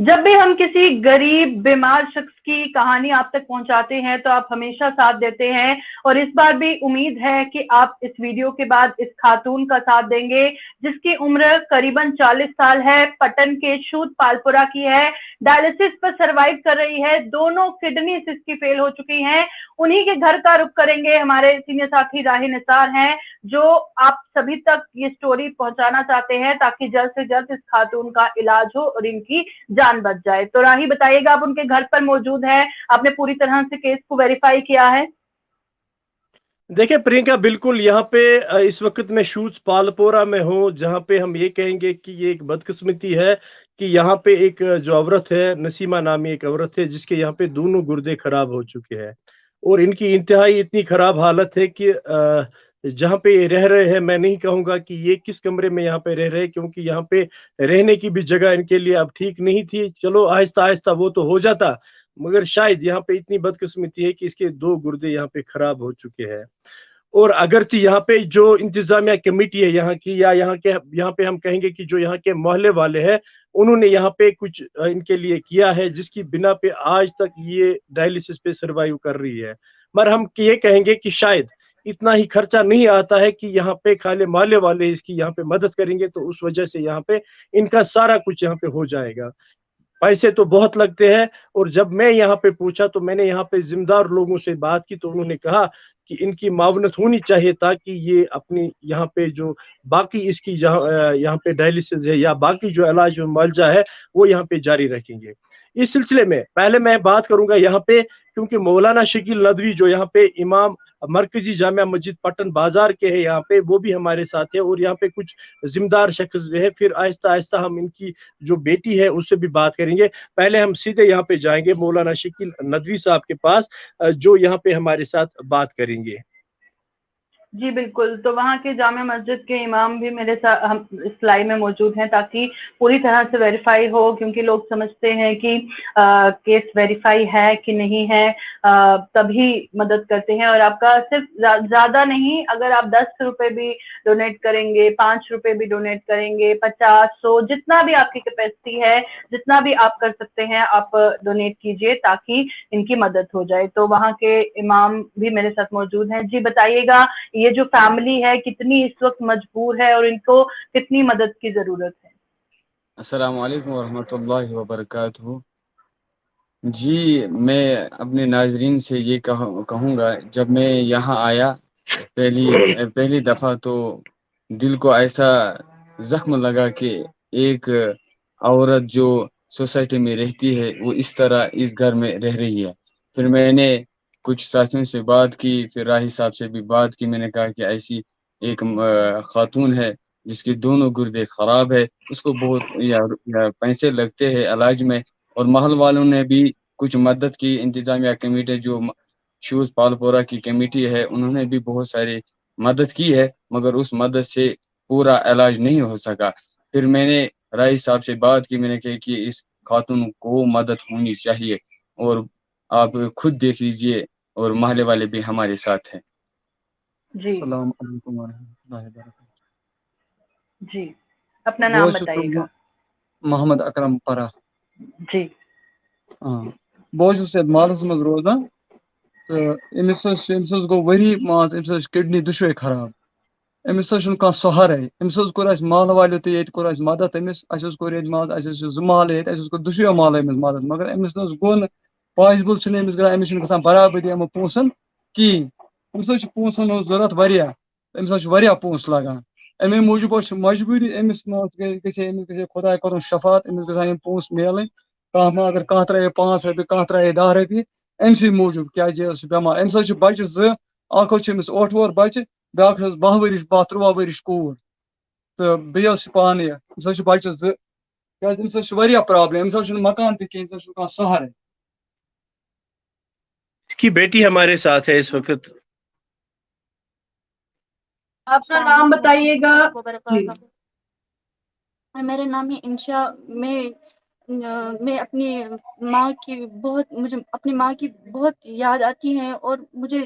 जब भी हम किसी गरीब बीमार शख्स की कहानी आप तक पहुंचाते हैं तो आप हमेशा साथ देते हैं, और इस बार भी उम्मीद है कि आप इस वीडियो के बाद इस खातून का साथ देंगे जिसकी उम्र करीबन 40 साल है, पटन के शूद पालपुरा की है, डायलिसिस पर सरवाइव कर रही है, दोनों किडनीज इसकी फेल हो चुकी हैं। उन्हीं के घर का रुख करेंगे, हमारे सीनियर साथी राही निसार हैं जो आप सभी तक ये स्टोरी पहुंचाना चाहते हैं ताकि जल्द से जल्द इस खातून का इलाज हो और इनकी जान बच जाए। तो राही बताइएगा, आप उनके घर पर मौजूद हैं, आपने पूरी तरह से केस को वेरीफाई किया है? देखिए प्रियंका, बिल्कुल यहाँ पे इस वक्त मैं शूज पालपोरा में हूँ, जहाँ पे हम ये कहेंगे कि ये एक बदकिस्मती है कि यहाँ पे एक जो औरत है, नसीमा नामी एक औरत है, जिसके यहाँ पे दोनों गुर्दे खराब हो चुके हैं और इनकी इंतहाई इतनी खराब हालत है कि जहाँ पे ये रह रहे हैं, मैं नहीं कहूँगा कि ये किस कमरे में यहाँ पे रह रहे हैं, क्योंकि यहाँ पे रहने की भी जगह इनके लिए अब ठीक नहीं थी। चलो आहिस्ता आहिस्ता वो तो हो जाता, मगर शायद यहाँ पे इतनी बदकिस्मती है कि इसके दो गुर्दे यहाँ पे खराब हो चुके हैं। और अगरचे यहाँ पे जो इंतजामिया कमेटी है यहाँ की, या यहाँ पे हम कहेंगे कि जो यहाँ के मोहल्ले वाले हैं, उन्होंने यहाँ पे कुछ इनके लिए किया है, जिसकी बिना पे आज तक ये डायलिसिस पे सरवाइव कर रही है। मगर हम ये कहेंगे कि शायद इतना ही खर्चा नहीं आता है कि यहाँ पे खाली मोहल्ले वाले इसकी यहाँ पे मदद करेंगे, तो उस वजह से यहाँ पे इनका सारा कुछ यहाँ पे हो जाएगा। पैसे तो बहुत लगते हैं, और जब मैं यहाँ पे पूछा तो मैंने यहाँ पे जिम्मेदार लोगों से बात की, तो उन्होंने कहा कि इनकी मावनत होनी चाहिए ताकि ये अपनी यहाँ पे जो बाकी इसकी यहाँ पे डायलिसिस है या बाकी जो इलाज मुआवजा है वो यहाँ पे जारी रखेंगे। इस सिलसिले में पहले मैं बात करूंगा यहाँ पे, क्योंकि मौलाना शकील नदवी जो यहाँ पे इमाम मरकजी जामिया मस्जिद पटन बाजार के हैं यहाँ पे, वो भी हमारे साथ है, और यहाँ पे कुछ जिम्मेदार शख्स भी है। फिर आहिस्ता आहिस्ता हम इनकी जो बेटी है उससे भी बात करेंगे। पहले हम सीधे यहाँ पे जाएंगे मौलाना शकील नदवी साहब के पास, जो यहाँ पे हमारे साथ बात करेंगे। जी बिल्कुल, तो वहाँ के जामिया मस्जिद के इमाम भी मेरे साथ हम इस लाइव में मौजूद हैं ताकि पूरी तरह से वेरीफाई हो, क्योंकि लोग समझते हैं कि केस वेरीफाई है कि नहीं है, तभी मदद करते हैं। और आपका सिर्फ ज़्यादा नहीं, अगर आप 10 रुपए भी डोनेट करेंगे, 5 रुपए भी डोनेट करेंगे, 50, 100, जितना भी आपकी कैपेसिटी है, जितना भी आप कर सकते हैं आप डोनेट कीजिए ताकि इनकी मदद हो जाए। तो वहाँ के इमाम भी मेरे साथ मौजूद हैं। जी बताइएगा, ये जो फैमिली है कितनी इस वक्त मजबूर है और इनको कितनी मदद की जरूरत है? अस्सलामु अलैकुम वरहमतुल्लाहि वबरकातुहू। जी, मैं अपने नाजरीन से ये कहूँगा, जब मैं यहाँ आया पहली दफ़ा तो दिल को ऐसा जख्म लगा कि एक औरत जो सोसाइटी में रहती है वो इस तरह इस घर में रह रही है। फिर मैंने कुछ साथियों से बात की, फिर राही साहब से भी बात की। मैंने कहा कि ऐसी एक खातून है जिसके दोनों गुर्दे खराब है, उसको बहुत या पैसे लगते हैं इलाज में, और महल वालों ने भी कुछ मदद की। इंतजामिया कमेटी जो शूज पालपोरा की कमेटी है, उन्होंने भी बहुत सारी मदद की है, मगर उस मदद से पूरा इलाज नहीं हो सका। फिर मैंने राही साहब से बात की, मैंने कहा कि इस खातून को मदद होनी चाहिए, और आप खुद देख लीजिए, और महल्ले वाले भी हमारे साथ हैं। जी अस्सलाम वालेकुम वरहमतुल्लाहि वबरकातुहू। जी, अपना नाम बताइएगा। मोहम्मद अकरम परा। जी बहुत मालस मज रोजान, तो अमिस गो वरी मान अमिस किडनी दुशवे खराब, अमिस कह सहर अमिस कोर महल वालों तो कोर मदद, अमिस कोर महल दुशवे महल मदद, मगर अमिस गो न पॉसिबल अमिस गसान बराबरी अमो पोसन कहें। अमिस पोसन जरूरत वारिया, अमिस पोस लगान, अमे मूजूब मजबूरी अमिस गे खुदा कर शफात, अमिस गसान पोस मिलन। कह अगर कह त्रे 5 रुपये, कह त्रे 10 रुपये अमसी मूजूब क्या बेमार। अमिस बच्चे अमिस 8 वोर बच्चे, ब्या 12 वरिश 13 वरिश कोर, तो बे पान अमिस बच्चे 2 अमिस प्रॉब्लम, अमिस मकान तह कह सहर। इसकी बेटी हमारे साथ है इस वक्त। आपका नाम बताइएगा। मेरा नाम है इंशा। मैं अपनी माँ की मुझे अपनी माँ की बहुत याद आती है, और मुझे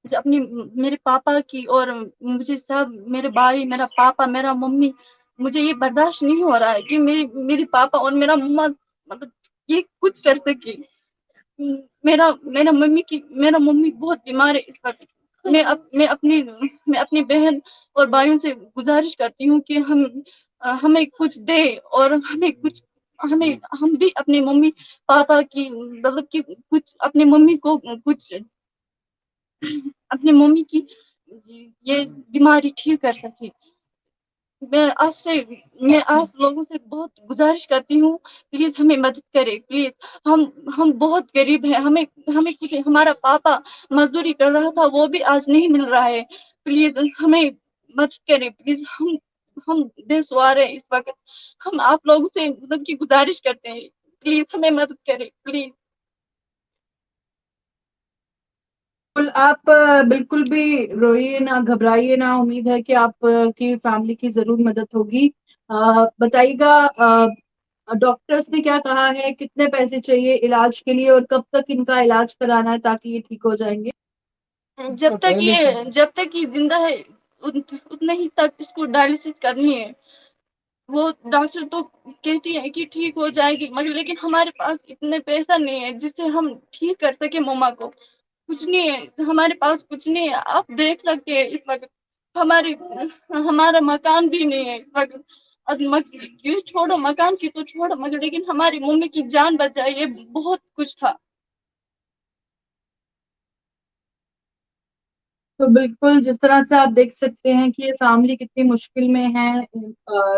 अपनी मेरे पापा की, और मुझे सब मेरे भाई, मेरा पापा, मेरा मम्मी, मुझे ये बर्दाश्त नहीं हो रहा है कि मेरी पापा और मेरा मम्मा मतलब ये कुछ कर सके। मेरा मेरा मम्मी बहुत बीमार है इस वक्त। मैं अपनी बहन और भाइयों से गुजारिश करती हूँ कि हमें कुछ दे, और हम भी अपने मम्मी पापा की मतलब कि कुछ अपनी मम्मी को कुछ अपनी मम्मी की ये बीमारी ठीक कर सके। मैं आप लोगों से बहुत गुजारिश करती हूँ, प्लीज हमें मदद करें प्लीज। हम बहुत गरीब हैं, हमें कुछ, हमारा पापा मजदूरी कर रहा था, वो भी आज नहीं मिल रहा है। प्लीज हमें मदद करें प्लीज। हम बेसहारा हैं इस वक्त। हम आप लोगों से मतलब की गुजारिश करते हैं, प्लीज हमें मदद करें प्लीज। आप बिल्कुल भी रोइए ना, घबराइए ना। उम्मीद है कि आप की फैमिली की जरूर मदद होगी। बताइएगा, डॉक्टर्स ने क्या कहा है, कितने पैसे चाहिए इलाज के लिए और कब तक इनका इलाज कराना है ताकि ये ठीक हो जाएंगे? जब तक ये जिंदा है उतने ही तक इसको डायलिसिस करनी है। वो डॉक्टर तो कहती है कि ठीक हो जाएगी, मगर लेकिन हमारे पास इतने पैसा नहीं है जिससे हम ठीक कर सके मम्मा को। कुछ नहीं है हमारे पास, कुछ नहीं है। आप देख सकते हैं इस वक्त हमारी हमारा मकान भी नहीं है इस वक्त। ये छोड़ो मकान की तो छोड़ो, मगर लेकिन हमारी मम्मी की जान बचाई, ये बहुत कुछ था। तो बिल्कुल जिस तरह से आप देख सकते हैं कि ये फैमिली कितनी मुश्किल में है।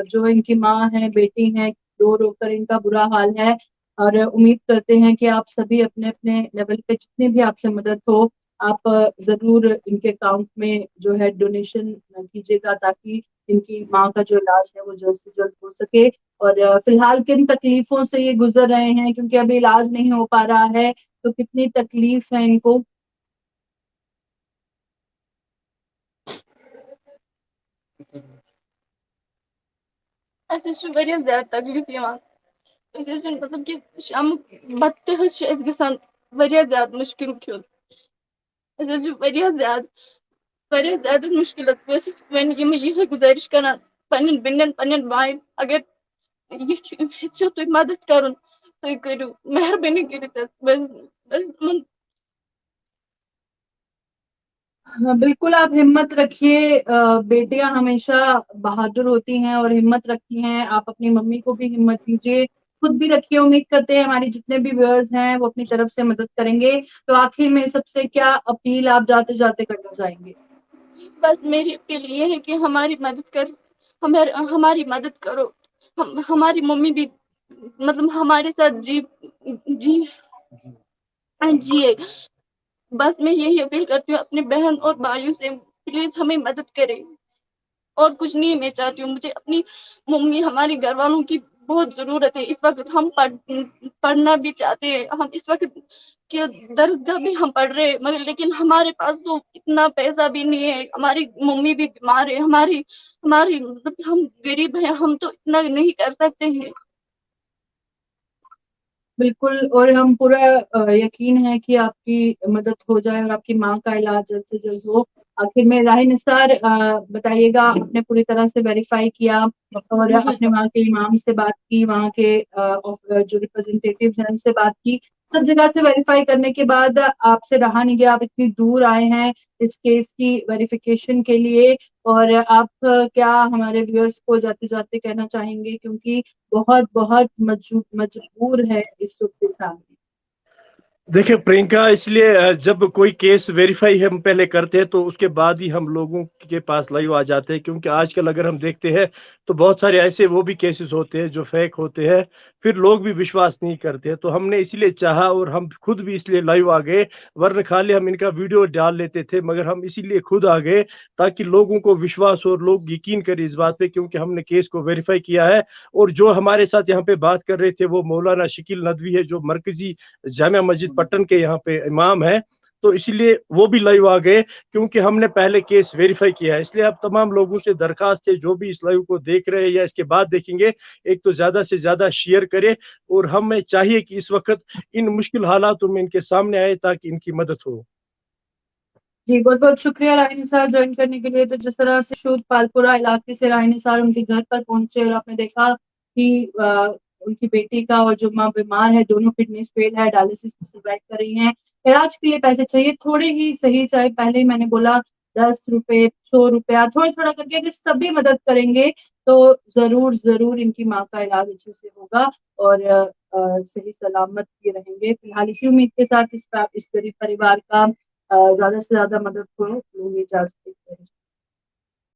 जो इनकी माँ है, बेटी है, रो रो कर इनका बुरा हाल है। और उम्मीद करते हैं कि आप सभी अपने अपने लेवल पे जितनी भी आपसे मदद हो, आप जरूर इनके अकाउंट में जो है डोनेशन कीजिएगा ताकि इनकी माँ का जो इलाज है वो जल्द से जल्द हो सके। और फिलहाल किन तकलीफों से ये गुजर रहे हैं, क्योंकि अभी इलाज नहीं हो पा रहा है, तो कितनी तकलीफ है इनको। ऐसे वारियां ज्यादा तकलीफ यहाँ مطلب کہ شامُک بَتہٕ تہِ حظ چھُ اَسہِ گژھان واریاہ زیادٕ مُشکِل کھیوٚن. اَسہِ حظ چھُ واریاہ زیادٕ مُشکِلات. بہٕ ٲسٕس وۄنۍ یِہوٚے گُزٲرِش کران پنٛنٮ۪ن بیٚنٮ۪ن پنٛنٮ۪ن بایَن، اگر ہیٚژھِو تُہۍ مدد کَرُن تُہۍ کٔرِو مہربٲنی کٔرِتھ حظ. بہٕ ٲسٕس تِمن بالکل آپ ہمت رکھیے. بیٹیاں ہمیشہ بہادر ہوتی ہیں اور ہمت رکھتی ہیں. آپ اپنی ممی کو بھی ہمت دیجیے، خود بھی رکھیے. امید کرتے ہیں ہماری جتنے بھی ویورز ہیں وہ اپنی طرف سے مدد کریں گے. تو آخر میں سب سے کیا اپیل آپ جاتے جاتے کرنا چاہیں گے؟ بس میری اپیل یہ ہے کہ ہماری مدد کرو. ہماری ممی بھی مطلب ہمارے ساتھ جی بس میں یہی اپیل کرتی ہوں اپنے بہن اور بھائیوں سے، پلیز ہمیں مدد کرے. اور کچھ نہیں میں چاہتی ہوں. مجھے اپنی ممی، ہمارے گھر والوں کی بہت ضرورت ہے. اس وقت ہم پڑھنا بھی چاہتے ہیں. ہم اس وقت کہ درسگاہ بھی ہم پڑھ رہے ہیں، مگر لیکن ہمارے پاس تو اتنا پیسہ بھی نہیں ہے. ہماری ممی بھی بیمار ہے. ہماری مطلب ہم غریب ہیں، ہم تو اتنا نہیں کر سکتے ہیں. بالکل، اور ہم پورا یقین ہے کہ آپ کی مدد ہو جائے اور آپ کی ماں کا علاج جلد سے جلد ہو. آخر میں راہی نثار بتائیے گا، آپ نے پوری طرح سے ویریفائی کیا اور اپنے وہاں کے امام سے بات کی، وہاں کے جو ریپرزینٹیٹیوز ہیں ان سے بات کی، سب جگہ سے ویریفائی کرنے کے بعد آپ سے رہا نہیں گیا. آپ اتنی دور آئے ہیں اس کیس کی ویریفیکیشن کے لیے، اور آپ کیا ہمارے ویورز کو جاتے جاتے کہنا چاہیں گے، کیونکہ بہت بہت مجبور ہے اس وقت فیملی؟ دیکھیں پرینکا، اس لیے جب کوئی کیس ویریفائی ہم پہلے کرتے ہیں تو اس کے بعد ہی ہم لوگوں کے پاس لائیو آ جاتے ہیں، کیونکہ آج کل اگر ہم دیکھتے ہیں تو بہت سارے ایسے وہ بھی کیسز ہوتے ہیں جو فیک ہوتے ہیں، پھر لوگ بھی وشواس نہیں کرتے. تو ہم نے اسی لیے چاہا اور ہم خود بھی اس لیے لائیو آ گئے، ورنہ خالی ہم ان کا ویڈیو ڈال لیتے تھے، مگر ہم اسی لیے خود آ گئے تاکہ لوگوں کو وشواس اور لوگ یقین کریں اس بات پہ، کیونکہ ہم نے کیس کو ویریفائی کیا ہے. اور جو ہمارے ساتھ یہاں پہ بات کر رہے تھے وہ مولانا شکیل ندوی ہے، جو مرکزی جامع مسجد پٹن کے یہاں پہ امام ہے. تو اسی لیے وہ بھی لائیو آ گئے کیونکہ ہم نے پہلے کیس ویریفائی کیا ہے. اس لیے اب تمام لوگوں سے درخواست ہے جو بھی اس لائیو کو دیکھ رہے ہیں یا اس کے بعد دیکھیں گے، ایک تو زیادہ سے زیادہ شیئر کرے، اور ہمیں چاہیے کہ اس وقت ان مشکل حالاتوں میں ان کے سامنے آئے تاکہ ان کی مدد ہو. جی بہت بہت شکریہ راہی نثار جوائن کرنے کے لیے. تو جس طرح سے شود پالپورہ علاقے سے راہی نثار ان کے گھر پر پہنچے اور آپ نے دیکھا کہ ان کی بیٹی کا اور جو ماں بیمار ہے، دونوں کڈنیز فیل ہے، ڈائلسس میں سروائیو کر رہی ہیں، علاج کے لیے پیسے چاہیے، تھوڑے ہی صحیح، چاہے پہلے ہی میں نے بولا 10 روپے 100 روپیہ تھوڑا تھوڑا کر کے اگر سبھی مدد کریں گے تو ضرور ضرور ان کی ماں کا علاج اچھے سے ہوگا اور صحیح سلامت یہ رہیں گے۔ فی الحال اسی امید کے ساتھ اس غریب پریوار کا زیادہ سے زیادہ مدد کو لوں گی اجازت۔